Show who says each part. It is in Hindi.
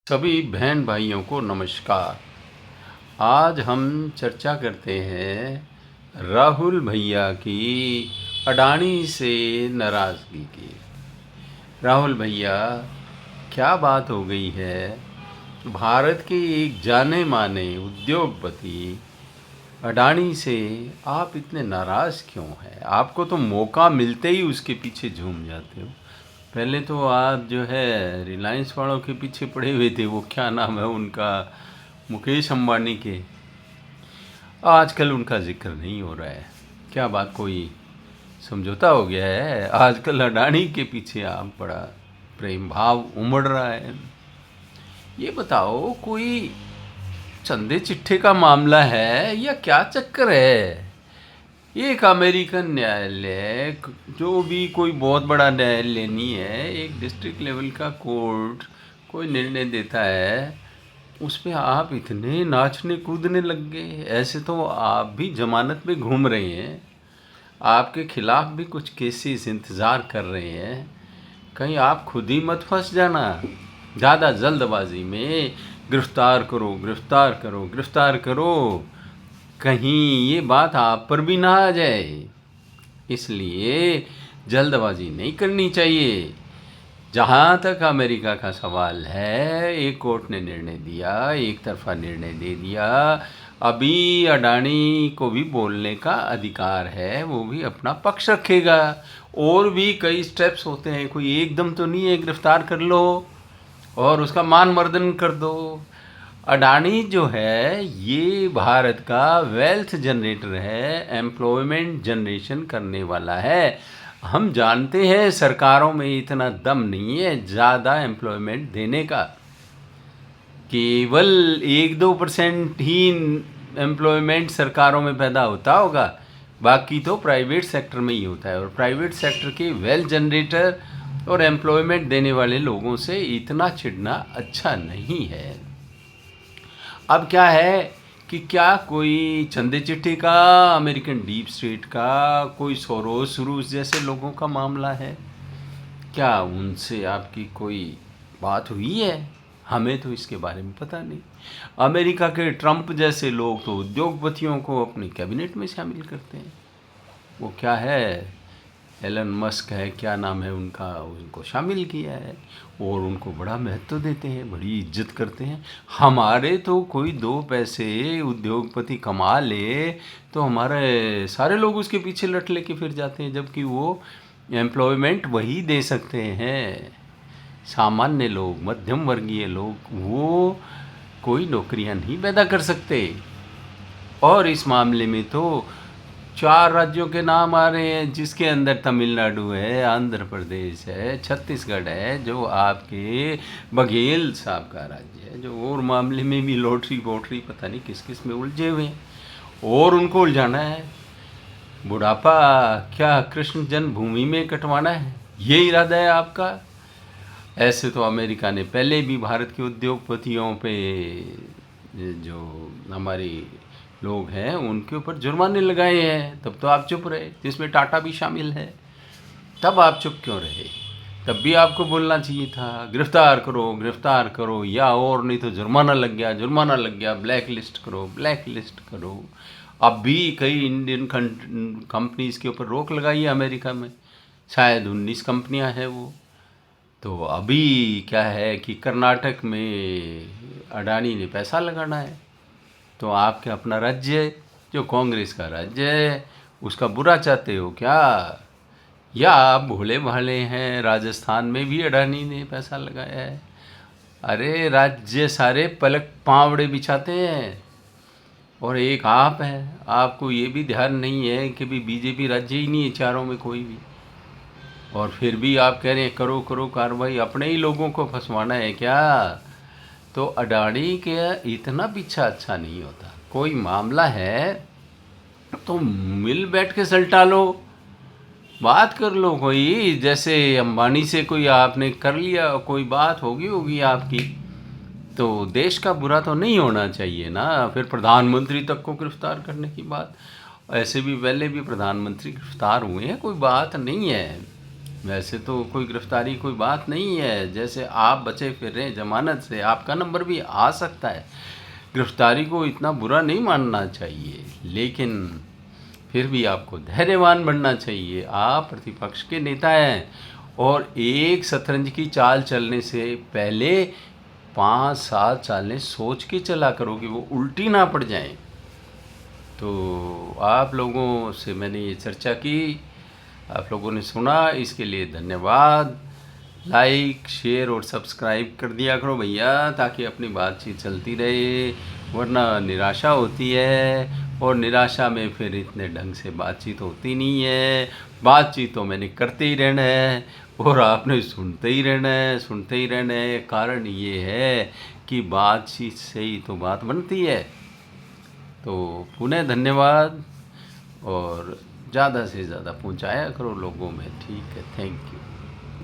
Speaker 1: सभी बहन भाइयों को नमस्कार। आज हम चर्चा करते हैं राहुल भैया की अडानी से नाराज़गी की। राहुल भैया, क्या बात हो गई है? भारत के एक जाने माने उद्योगपति अडानी से आप इतने नाराज़ क्यों हैं? आपको तो मौका मिलते ही उसके पीछे झूम जाते हो। पहले तो आप जो है रिलायंस वालों के पीछे पड़े हुए थे, वो क्या नाम है उनका, मुकेश अंबानी के। आजकल उनका जिक्र नहीं हो रहा है। क्या बात, कोई समझौता हो गया है? आजकल अडानी के पीछे आप बड़ा प्रेम भाव उमड़ रहा है। ये बताओ, कोई चंदे चिट्ठे का मामला है या क्या चक्कर है? एक अमेरिकन न्यायालय, जो भी कोई बहुत बड़ा न्यायालय नहीं है, एक डिस्ट्रिक्ट लेवल का कोर्ट कोई निर्णय देता है, उस पे आप इतने नाचने कूदने लग गए। ऐसे तो आप भी जमानत पे घूम रहे हैं, आपके खिलाफ भी कुछ केसेस इंतज़ार कर रहे हैं। कहीं आप खुद ही मत फंस जाना ज़्यादा जल्दबाजी में। गिरफ्तार करो, गिरफ्तार करो, गिरफ्तार करो, कहीं ये बात आप पर भी ना आ जाए। इसलिए जल्दबाजी नहीं करनी चाहिए। जहाँ तक अमेरिका का सवाल है, एक कोर्ट ने निर्णय दिया, एक तरफा निर्णय दे दिया। अभी अडानी को भी बोलने का अधिकार है, वो भी अपना पक्ष रखेगा। और भी कई स्टेप्स होते हैं, कोई एकदम तो नहीं है गिरफ्तार कर लो और उसका मान मर्दन कर दो। अडानी जो है ये भारत का वेल्थ जनरेटर है, एम्प्लॉयमेंट जनरेशन करने वाला है। हम जानते हैं सरकारों में इतना दम नहीं है ज़्यादा एम्प्लॉयमेंट देने का। केवल 1-2% ही एम्प्लॉयमेंट सरकारों में पैदा होता होगा, बाकी तो प्राइवेट सेक्टर में ही होता है। और प्राइवेट सेक्टर के वेल्थ जनरेटर और एम्प्लॉयमेंट देने वाले लोगों से इतना चिढ़ना अच्छा नहीं है। अब क्या है कि क्या कोई चंदे चिट्ठी का, अमेरिकन डीप स्टेट का, कोई सोरोस रूस जैसे लोगों का मामला है? क्या उनसे आपकी कोई बात हुई है? हमें तो इसके बारे में पता नहीं। अमेरिका के ट्रंप जैसे लोग तो उद्योगपतियों को अपनी कैबिनेट में शामिल करते हैं। वो क्या है, एलन मस्क है, क्या नाम है उनका, उनको शामिल किया है और उनको बड़ा महत्व देते हैं, बड़ी इज्जत करते हैं। हमारे तो कोई 2 पैसे उद्योगपति कमा ले तो हमारे सारे लोग उसके पीछे लट लेके फिर जाते हैं, जबकि वो एम्प्लॉयमेंट वही दे सकते हैं। सामान्य लोग, मध्यम वर्गीय लोग, वो कोई नौकरियां नहीं पैदा कर सकते। और इस मामले में तो 4 राज्यों के नाम आ रहे हैं, जिसके अंदर तमिलनाडु है, आंध्र प्रदेश है, छत्तीसगढ़ है, जो आपके बघेल साहब का राज्य है, जो और मामले में भी लॉटरी वोटरी पता नहीं किस किस में उलझे हुए हैं और उनको उलझाना है। बुढ़ापा क्या कृष्ण जन्मभूमि में कटवाना है, ये इरादा है आपका? ऐसे तो अमेरिका ने पहले भी भारत के उद्योगपतियों पे, जो हमारे लोग हैं उनके ऊपर जुर्माने लगाए हैं, तब तो आप चुप रहे, जिसमें टाटा भी शामिल है। तब आप चुप क्यों रहे? तब भी आपको बोलना चाहिए था गिरफ्तार करो, गिरफ्तार करो, या और नहीं तो जुर्माना लग गया, जुर्माना लग गया, ब्लैक लिस्ट करो, ब्लैक लिस्ट करो। अब भी कई इंडियन कंपनीज़ के ऊपर रोक लगाई है अमेरिका में, शायद 19 कंपनियां हैं वो। तो अभी क्या है कि कर्नाटक में अडानी ने पैसा लगाना है, तो आपके अपना राज्य जो कांग्रेस का राज्य है उसका बुरा चाहते हो क्या? या आप भोले भाले हैं? राजस्थान में भी अडानी ने पैसा लगाया है। अरे राज्य सारे पलक पावड़े बिछाते हैं और एक आप हैं। आपको ये भी ध्यान नहीं है कि भी बीजेपी राज्य ही नहीं है चारों में कोई भी, और फिर भी आप कह रहे हैं करो करो कार्रवाई। अपने ही लोगों को फंसवाना है क्या? तो अडानी के इतना पीछा अच्छा नहीं होता। कोई मामला है तो मिल बैठ के सलटा लो, बात कर लो। कोई जैसे अंबानी से कोई आपने कर लिया, कोई बात होगी आपकी, तो देश का बुरा तो नहीं होना चाहिए ना। फिर प्रधानमंत्री तक को गिरफ्तार करने की बात, ऐसे भी पहले भी प्रधानमंत्री गिरफ्तार हुए हैं, कोई बात नहीं है। वैसे तो कोई गिरफ्तारी कोई बात नहीं है, जैसे आप बचे फिर रहे हैं जमानत से, आपका नंबर भी आ सकता है। गिरफ्तारी को इतना बुरा नहीं मानना चाहिए, लेकिन फिर भी आपको धैर्यवान बनना चाहिए। आप प्रतिपक्ष के नेता हैं और एक शतरंज की चाल चलने से पहले 5-7 चालें सोच के चला करो कि वो उल्टी ना पड़ जाएं। तो आप लोगों से मैंने ये चर्चा की, आप लोगों ने सुना, इसके लिए धन्यवाद। लाइक, शेयर और सब्सक्राइब कर दिया करो भैया, ताकि अपनी बातचीत चलती रहे, वरना निराशा होती है और निराशा में फिर इतने ढंग से बातचीत होती नहीं है। बातचीत तो मैंने करते ही रहना है और आपने सुनते ही रहना है, सुनते ही रहना है। कारण ये है कि बातचीत से ही तो बात बनती है। तो पुनः धन्यवाद और ज़्यादा से ज़्यादा पहुंचाया करो लोगों में, ठीक है, थैंक यू।